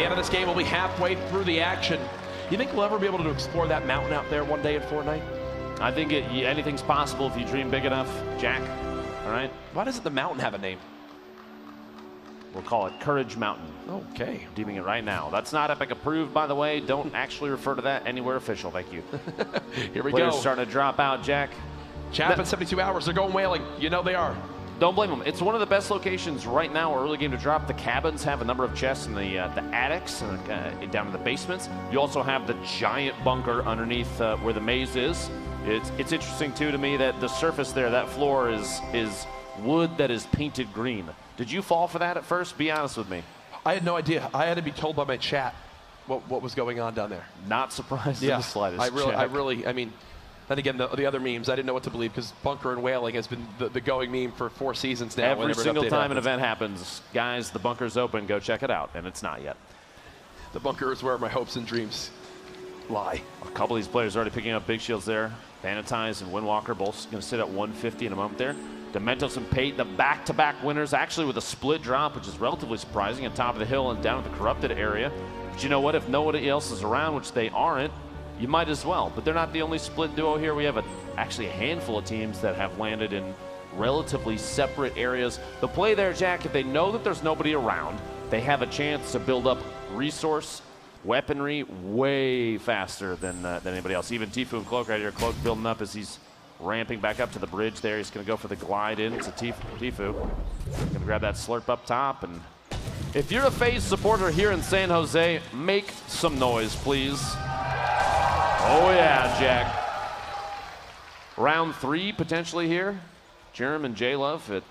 the end of this game, we'll be halfway through the action. You think we'll ever be able to explore that mountain out there one day in Fortnite? I think anything's possible if you dream big enough, Jack. All right? Why doesn't the mountain have a name? We'll call it Courage Mountain. Okay. Deeming it right now. That's not Epic approved, by the way. Don't actually refer to that anywhere official. Thank you. Here we Players go. starting to drop out, Jack. Chap in 72 hours. They're going whaling. You know they are. Don't blame them. It's one of the best locations right now, early game to drop. The cabins have a number of chests in the attics and down in the basements. You also have the giant bunker underneath where the maze is. It's interesting, too, to me that the surface there, that floor is wood that is painted green. Did you fall for that at first? Be honest with me. I had no idea. I had to be told by my chat what was going on down there. Not surprised in the slightest. I mean, then again, the other memes, I didn't know what to believe because bunker and whaling has been the going meme for 4 seasons now. Every single time an event happens, guys, the bunker's open. Go check it out, and it's not yet. The bunker is where my hopes and dreams lie. A couple of these players are already picking up big shields there. Vanitize and Windwalker both going to sit at 150 in a moment there. Dementos and Pate, the back-to-back winners, actually with a split drop, which is relatively surprising, on top of the hill and down at the corrupted area. But you know what? If nobody else is around, which they aren't, you might as well. But they're not the only split duo here. We have actually a handful of teams that have landed in relatively separate areas. The play there, Jack, if they know that there's nobody around, they have a chance to build up resource, weaponry way faster than anybody else. Even Tfue and Cloak right here. Cloak building up as he's ramping back up to the bridge there. He's going to go for the glide in to Tfue. Going to grab that slurp up top. And if you're a FaZe supporter here in San Jose, make some noise, please. Oh, yeah, Jack. Round 3 potentially here. Jerem and J-Love at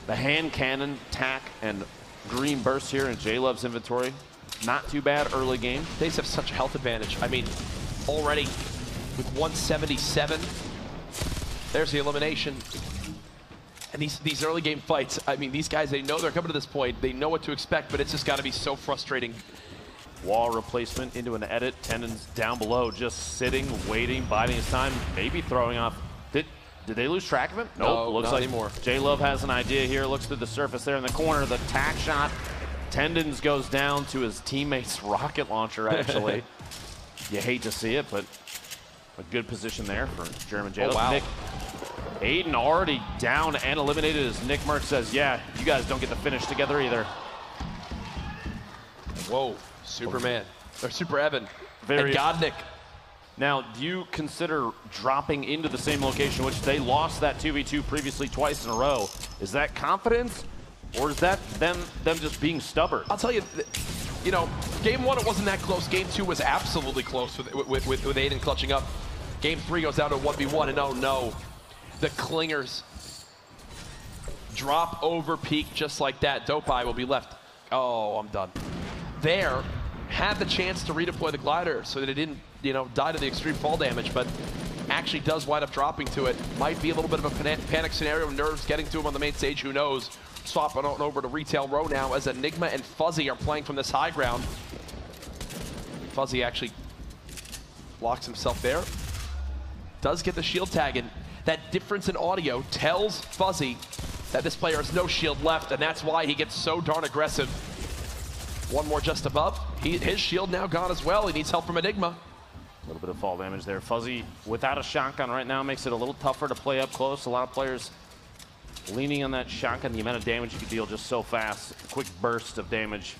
the hand cannon, tack, and green burst here in J-Love's inventory. Not too bad early game. They have such a health advantage. I mean, already with 177, there's the elimination. And these early game fights, I mean, these guys, they know they're coming to this point. They know what to expect, but it's just got to be so frustrating. Wall replacement into an edit. Tendons down below, just sitting, waiting, biding his time, maybe throwing off. Did they lose track of him? Nope, looks not like anymore. J-Love has an idea here. Looks through the surface there in the corner. The tack shot. Tendons goes down to his teammate's rocket launcher, actually. You hate to see it, but a good position there for Jerem J-Love. Oh, wow. Nick, Aiden already down and eliminated as Nick Merck says, yeah, you guys don't get to finish together either. Whoa, Superman, or Super Evan, Very and Godnik. Now, do you consider dropping into the same location, which they lost that 2v2 previously twice in a row? Is that confidence, or is that them just being stubborn? I'll tell you, you know, game 1 it wasn't that close. Game 2 was absolutely close with Aiden clutching up. Game 3 goes down to 1v1, and oh no, the Clingers drop over peak just like that. Dopeye will be left. Oh, I'm done. There, had the chance to redeploy the glider so that it didn't, you know, die to the extreme fall damage, but actually does wind up dropping to it. Might be a little bit of a panic scenario. Nerves getting to him on the main stage, who knows. Swapping on over to Retail Row now as Enigma and Fuzzy are playing from this high ground. Fuzzy actually locks himself there. Does get the shield tag, and that difference in audio tells Fuzzy that this player has no shield left, and that's why he gets so darn aggressive. One more just above. His shield now gone as well. He needs help from Enigma. A little bit of fall damage there. Fuzzy, without a shotgun right now, makes it a little tougher to play up close. A lot of players leaning on that shotgun. The amount of damage you can deal just so fast. A quick burst of damage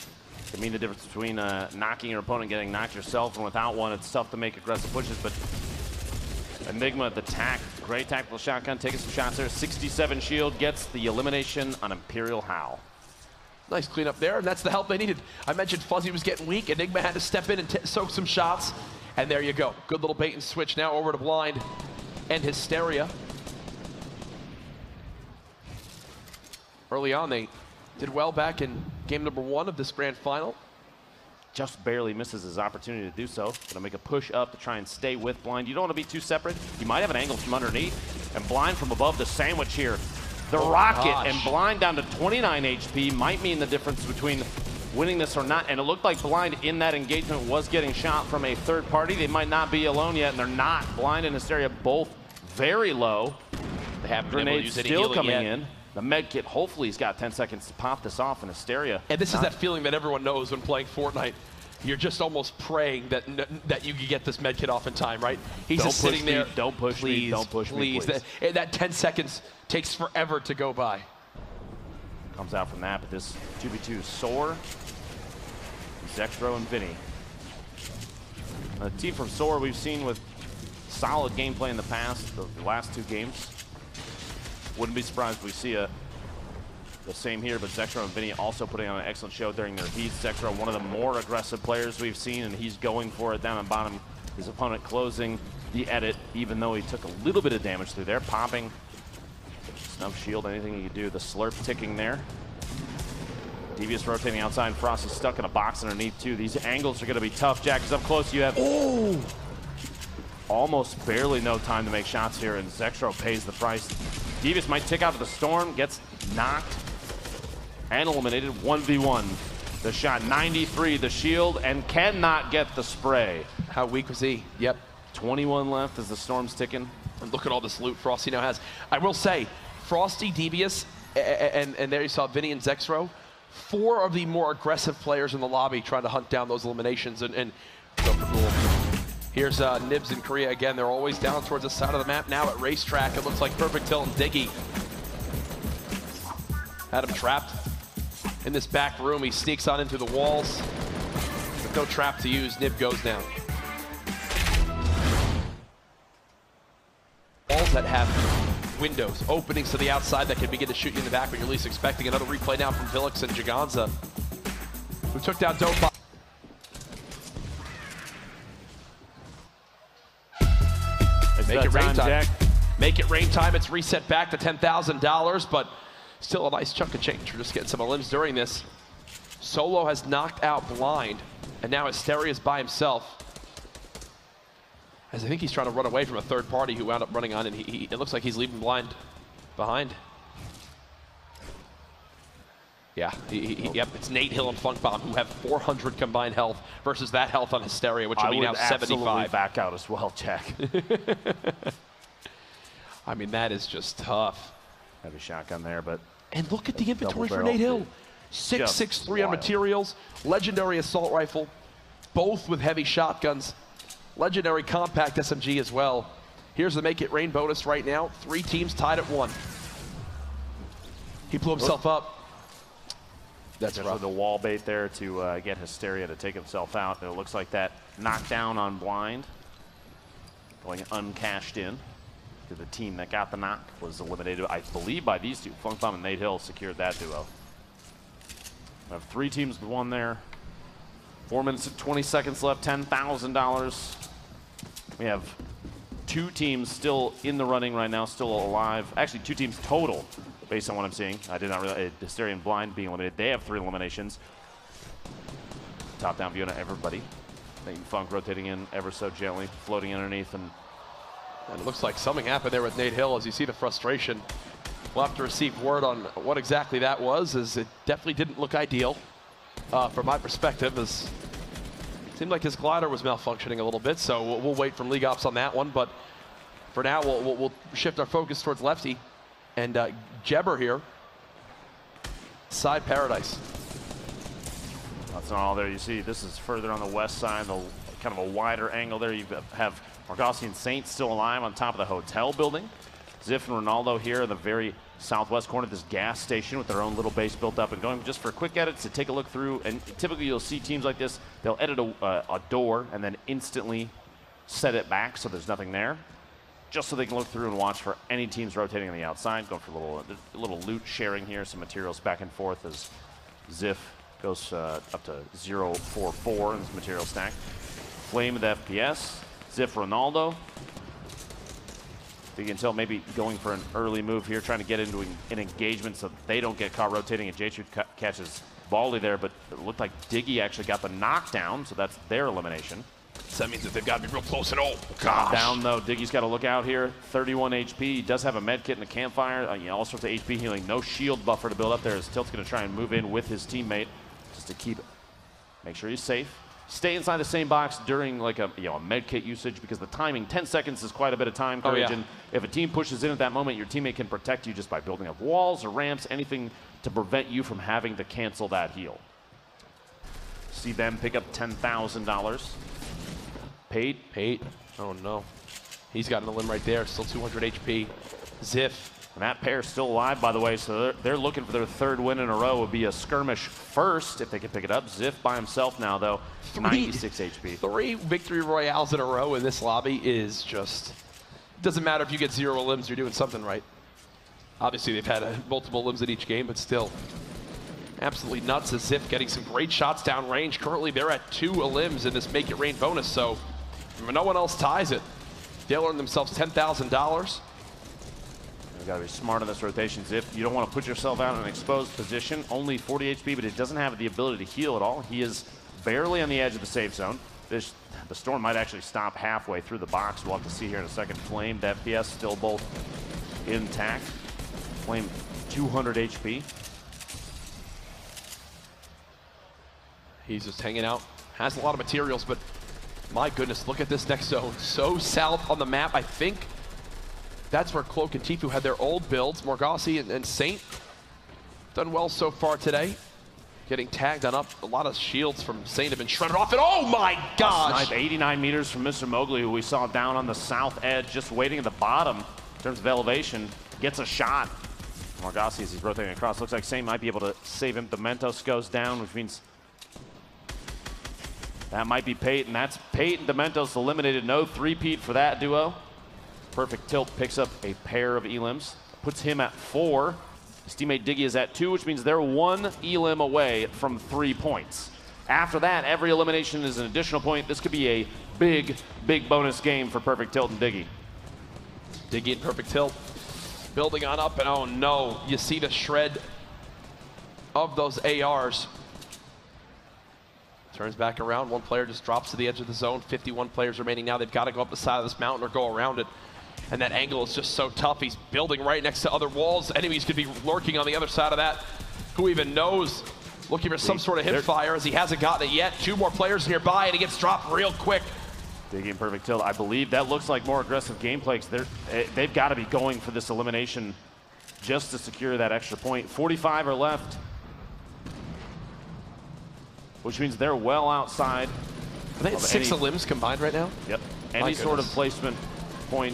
can mean the difference between knocking your opponent, getting knocked yourself, and without one, it's tough to make aggressive pushes. But Enigma at the tack, great tactical shotgun, taking some shots there. 67 shield, gets the elimination on Imperial Howl. Nice cleanup there, and that's the help they needed. I mentioned Fuzzy was getting weak. Enigma had to step in and soak some shots, and there you go. Good little bait and switch now over to Blind and Hysteria. Early on, they did well back in game number 1 of this grand final. Just barely misses his opportunity to do so. Gonna make a push up to try and stay with Blind. You don't want to be too separate. You might have an angle from underneath, and Blind from above the sandwich here. The rocket and Blind down to 29 HP might mean the difference between winning this or not. And it looked like Blind in that engagement was getting shot from a third party. They might not be alone yet, and they're not. Blind and Hysteria both very low. They haven't Grenades still coming in. the med kit. Hopefully he's got 10 seconds to pop this off in Hysteria. And this is that feeling that everyone knows when playing Fortnite. You're just almost praying that you can get this med kit off in time, right? He's just sitting there. Don't push me. Don't push me, please. That 10 seconds takes forever to go by. Comes out from that, but this 2v2 Soar, Zextro and Vinny. A team from Soar we've seen with solid gameplay in the past, the last 2 games. Wouldn't be surprised if we see the same here, but Zextro and Vinny also putting on an excellent show during their heats. Zextro, one of the more aggressive players we've seen, and he's going for it down on bottom. His opponent closing the edit, even though he took a little bit of damage through there, popping Snuff Shield, anything he could do. The slurp ticking there. Devious rotating outside. Frosty stuck in a box underneath, too. These angles are going to be tough, Jack, because up close you have almost barely no time to make shots here, and Zextro pays the price. Devious might tick out to the storm, gets knocked and eliminated. 1v1. The shot 93, the shield, and cannot get the spray. How weak was he? Yep. 21 left as the storm's ticking. And look at all this loot Frosty now has. I will say, Frosty, Devious, and there you saw Vinny and Zextro, 4 of the more aggressive players in the lobby trying to hunt down those eliminations and go for gold. Here's Nibs in Korea again. They're always down towards the side of the map now at Racetrack. It looks like Perfect Hill and Diggy had him trapped in this back room. He sneaks on into the walls. With no trap to use, Nib goes down. Walls that have windows, openings to the outside that can begin to shoot you in the back when you're least expecting. Another replay now from Villix and Jaganza, who took down Dope. Make it rain time. Make it rain time. It's reset back to $10,000, but still a nice chunk of change. We're just getting some limbs during this. Solo has knocked out Blind, and now Hysteria is by himself. As I think he's trying to run away from a third party who wound up running on, and it looks like he's leaving Blind behind. Yeah, yep, it's Nate Hill and Funkbomb who have 400 combined health versus that health on Hysteria, which will be now 75. I would back out as well, Jack. I mean, that is just tough. Heavy shotgun there, but... And look at the inventory for Nate Hill. 6.63 on materials, legendary assault rifle, both with heavy shotguns, legendary compact SMG as well. Here's the Make It Rain bonus right now. 3 teams tied at 1. He blew himself up. That's rough. The wall bait there to get Hysteria to take himself out. And it looks like that knockdown on Blind, going uncashed in to the team that got the knock, was eliminated, I believe, by these two. Funkbomb and Nate Hill secured that duo. We have 3 teams with 1 there. 4 minutes and 20 seconds left, $10,000. We have 2 teams still in the running right now, still alive. Actually, 2 teams total, based on what I'm seeing. I did not realize Hysteria and Blind being eliminated. They have 3 eliminations. Top-down view on everybody. Nate and Funk rotating in ever so gently, floating underneath. And it looks like something happened there with Nate Hill as you see the frustration. We'll have to receive word on what exactly that was, as it definitely didn't look ideal from my perspective, as it seemed like his glider was malfunctioning a little bit, so we'll wait from League Ops on that one. But for now, we'll shift our focus towards Lefty and Jebber here. Side Paradise. That's not all there. You see, this is further on the west side, the kind of a wider angle there. You have Margossi and Saint still alive on top of the hotel building. Ziff and Ronaldo here in the very southwest corner of this gas station with their own little base built up and going just for quick edits to take a look through. And typically you'll see teams like this, they'll edit a door and then instantly set it back so there's nothing there, just so they can look through and watch for any teams rotating on the outside, going for a little loot sharing here, some materials back and forth as Ziff goes up to 0.44 in this material stack. Flame with FPS, Ziff Ronaldo. You can tell maybe going for an early move here, trying to get into an engagement so they don't get caught rotating, and J-Shoot catches Baldy there, but it looked like Diggy actually got the knockdown, so that's their elimination. So that means that they've got to be real close and oh, gosh. Down though, Diggy's got to look out here, 31 HP. He does have a med kit and a campfire, all sorts of HP healing, no shield buffer to build up there as Tilt's going to try and move in with his teammate just to make sure he's safe. stay inside the same box during like a med kit usage, because the timing, 10 seconds is quite a bit of time, Courage. And if a team pushes in at that moment, your teammate can protect you just by building up walls or ramps, anything to prevent you from having to cancel that heal. See them pick up $10,000. Pate. Oh no. He's got an limb right there, still 200 HP. Ziff. And that pair still alive, by the way, so they're looking for their third win in a row. It would be a skirmish first if they can pick it up. Ziff by himself now, though, 96 HP. 3 victory royales in a row in this lobby is just, it doesn't matter if you get 0 limbs, you're doing something right. Obviously, they've had multiple limbs in each game, but still. Absolutely nuts as Ziff getting some great shots down range. Currently, they're at 2 limbs in this Make It Rain bonus, so no one else ties it. They'll earn themselves $10,000. Got to be smart on this rotation, Ziff. You don't want to put yourself out in an exposed position. Only 40 HP, but it doesn't have the ability to heal at all. He is barely on the edge of the safe zone. The Storm might actually stop halfway through the box. We'll have to see here in a second. Flame, the FPS still both intact. Flame, 200 HP. He's just hanging out. Has a lot of materials, but my goodness, look at this next zone. So south on the map, I think. That's where Cloak and Tfue had their old builds. Morgasi and Saint done well so far today. Getting tagged on up. A lot of shields from Saint have been shredded off. And oh my gosh! Snipe 89 meters from Mr. Mowgli, who we saw down on the south edge, just waiting at the bottom in terms of elevation. Gets a shot. Morgasi, as he's rotating across, looks like Saint might be able to save him. Dementos goes down, which means that might be Pate, and that's Pate and Dementos eliminated. No three-peat for that duo. Perfect Tilt picks up a pair of elims, puts him at 4. His teammate Diggy is at 2, which means they're 1 elim away from 3 points. After that, every elimination is an additional point. This could be a big, big bonus game for Perfect Tilt and Diggy. Diggy and Perfect Tilt building on up, and oh no, you see the shred of those ARs. Turns back around, 1 player just drops to the edge of the zone. 51 players remaining now. They've got to go up the side of this mountain or go around it. And that angle is just so tough. He's building right next to other walls. Enemies could be lurking on the other side of that. Who even knows? Looking for some sort of hip fire as he hasn't gotten it yet. 2 more players nearby and he gets dropped real quick. Diggy and Perfect Tilt, I believe that looks like more aggressive gameplay, because they've got to be going for this elimination just to secure that extra point. 45 are left, which means they're well outside. Are they at 6 limbs combined right now? Yep. Any sort of placement point,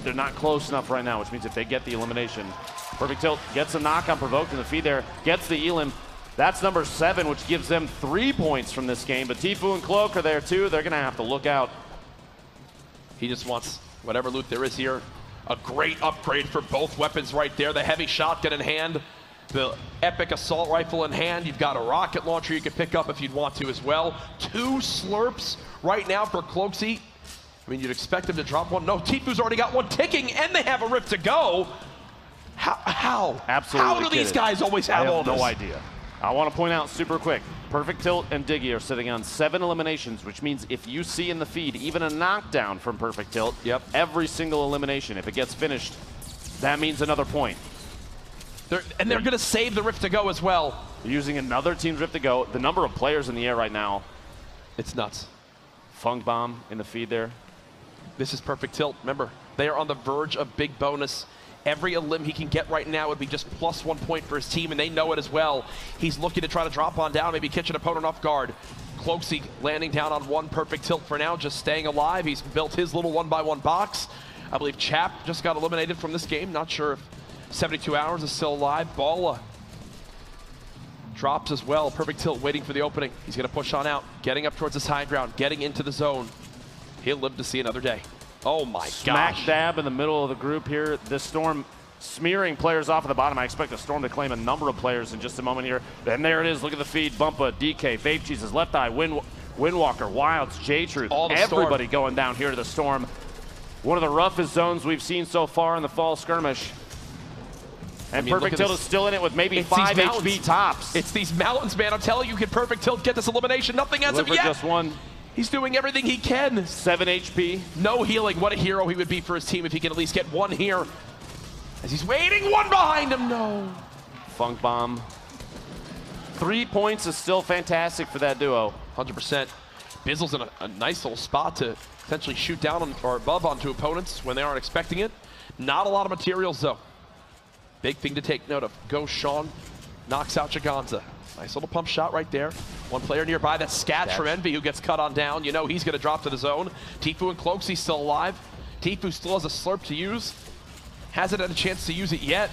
they're not close enough right now, which means if they get the elimination, Perfect Tilt gets a knock on Provoked in the feed there, gets the elim. That's number 7, which gives them 3 points from this game. But Tfue and Cloak are there too. They're going to have to look out. He just wants whatever loot there is here. A great upgrade for both weapons right there. The heavy shotgun in hand, the epic assault rifle in hand. You've got a rocket launcher you can pick up if you'd want to as well. 2 slurps right now for Cloaksy. I mean, you'd expect him to drop one. No, Tfue's already got 1 ticking, and they have a Rift to go. How? Absolutely. How do these guys always have all this? No idea. I want to point out super quick, Perfect Tilt and Diggy are sitting on 7 eliminations, which means if you see in the feed even a knockdown from Perfect Tilt, every single elimination, if it gets finished, that means another point. They're going to save the Rift to go as well. They're using another team's Rift to go. The number of players in the air right now, it's nuts. Funk Bomb in the feed there. This is Perfect Tilt. Remember, they are on the verge of big bonus. Every elim he can get right now would be just +1 point for his team, and they know it as well. He's looking to try to drop on down, maybe catch an opponent off guard. Cloaksy landing down on 1 Perfect Tilt for now, just staying alive. He's built his little 1x1 box. I believe Chap just got eliminated from this game. Not sure if 72 Hours is still alive. Balla drops as well. Perfect Tilt waiting for the opening. He's going to push on out, getting up towards this high ground, getting into the zone. He'll live to see another day. Oh my gosh. Smack dab in the middle of the group here. This Storm smearing players off at the bottom. I expect the Storm to claim a number of players in just a moment here. And there it is. Look at the feed. Bumpa, DK, Vape Jesus, Left Eye, Windwalker, Wilds, J-Truth. Everybody going down here to the Storm. One of the roughest zones we've seen so far in the fall skirmish. And Perfect Tilt is still in it with maybe 5 HP tops. It's these mountains, man. I'm telling you, can Perfect Tilt get this elimination? Nothing as of yet. Just 1. He's doing everything he can. 7 HP. No healing. What a hero he would be for his team if he can at least get 1 here. As he's waiting, 1 behind him. No. Funk Bomb. 3 points is still fantastic for that duo. 100%. Bizzle's in a nice little spot to potentially shoot down on, or above onto opponents when they aren't expecting it. Not a lot of materials, though. Big thing to take note of. Goshan knocks out Jaganza. Nice little pump shot right there. One player nearby, that's Skatch from Envy, who gets cut on down. You know he's going to drop to the zone. Tfue and Cloakzy still alive. Tfue still has a slurp to use. Hasn't had a chance to use it yet.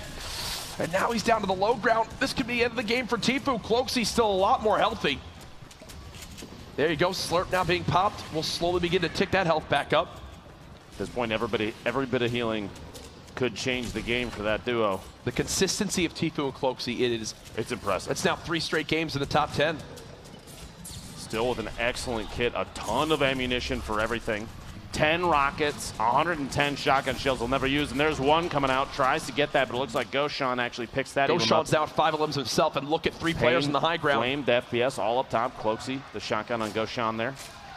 And now he's down to the low ground. This could be the end of the game for Tfue. Cloakzy's still a lot more healthy. There you go, slurp now being popped. We'll slowly begin to tick that health back up. At this point, every bit of healing could change the game for that duo. The consistency of Tfue and Cloakzy, it's impressive. It's now 3 straight games in the top 10. Still with an excellent kit, a ton of ammunition for everything. 10 rockets, 110 shotgun shells they'll never use, and there's one coming out, tries to get that, but it looks like Goshan actually picks that. Goshan's down 5 elims himself, and look at 3 players in the high ground. Flame, the FPS, all up top. Cloakzy, the shotgun on Goshan there.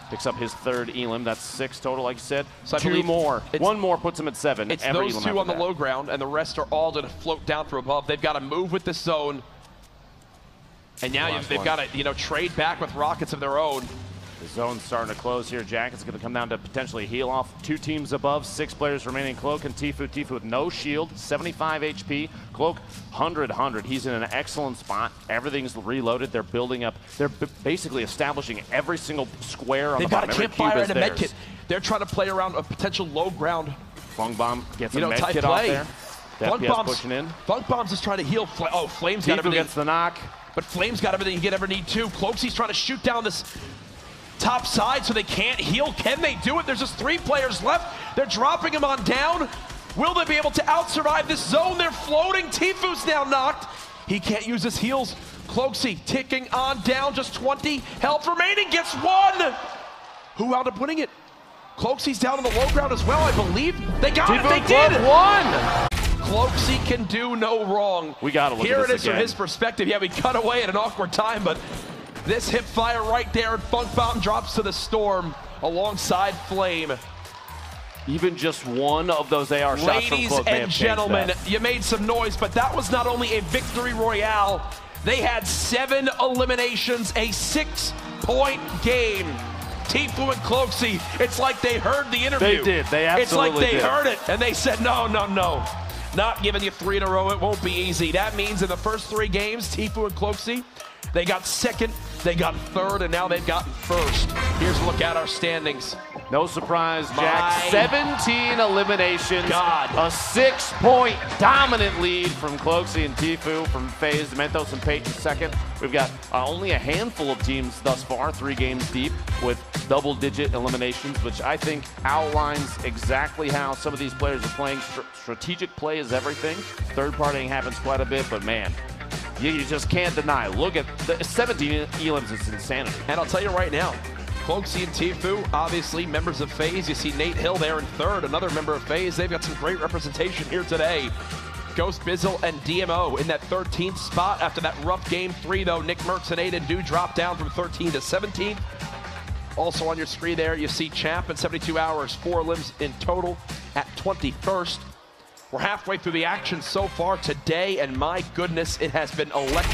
Picks up his 3rd elim. That's 6 total, like you said. So Two more. One more puts him at 7. It's those 2 on the low ground, and the rest are all going to float down from above. They've got to move with this zone. And now they've got to, trade back with rockets of their own. The zone's starting to close here. Jacket's going to come down to potentially heal off. 2 teams above, 6 players remaining. Cloak and Tfue. Tfue with no shield, 75 HP. Cloak, 100. He's in an excellent spot. Everything's reloaded. They're building up. They're basically establishing every single square on the bottom. They've got a campfire and a med kit. They're trying to play around a potential low ground. Funk Bomb gets a med kit off there. Funk Bomb's pushing in. Funk Bomb's just trying to heal. Flame's got everything. Tfue gets the knock. But Flame's got everything you could ever need too. Cloakzy's trying to shoot down this top side so they can't heal. Can they do it? There's just 3 players left. They're dropping him on down. Will they be able to out-survive this zone? They're floating. Tfue's now knocked. He can't use his heals. Cloakzy ticking on down. Just 20 health remaining. Gets 1. Who wound up winning it? Cloakzy's down on the low ground as well, I believe. They got it. They did. 1. Cloakzy can do no wrong. We got to look Here at this it is again. from his perspective. Yeah, we cut away at an awkward time, but this hip fire right there, and Funk Bomb drops to the storm alongside Flame. Even just one of those AR shots from Cloak may have changed that. Ladies and gentlemen, you made some noise, but that was not only a victory royale. They had 7 eliminations, a 6-point game. Tfue and Cloakzy, it's like they heard the interview. They did. They absolutely did. It's like they heard it, and they said, no. Not giving you 3 in a row. It won't be easy. That means in the first 3 games, Tfue and Cloakzy, they got 2nd, they got 3rd, and now they've gotten 1st. Here's a look at our standings. No surprise, Jack. 17 eliminations. God. A 6-point dominant lead from Cloakzy and Tfue, from FaZe, Dementos, and Peyton 2nd. We've got only a handful of teams thus far, 3 games deep, with double-digit eliminations, which I think outlines exactly how some of these players are playing. Strategic play is everything. Third partying happens quite a bit, but man, you just can't deny. Look at the 17 elims. It's insanity. And I'll tell you right now, Cloakzy and Tfue, obviously members of FaZe. You see Nate Hill there in 3rd, another member of FaZe. They've got some great representation here today. Ghost, Bizzle, and DMO in that 13th spot after that rough game 3, though. Nick Merckx and Aiden do drop down from 13 to 17th. Also on your screen there, you see Champ in 72 hours, 4 limbs in total at 21st. We're halfway through the action so far today, and my goodness, it has been electric.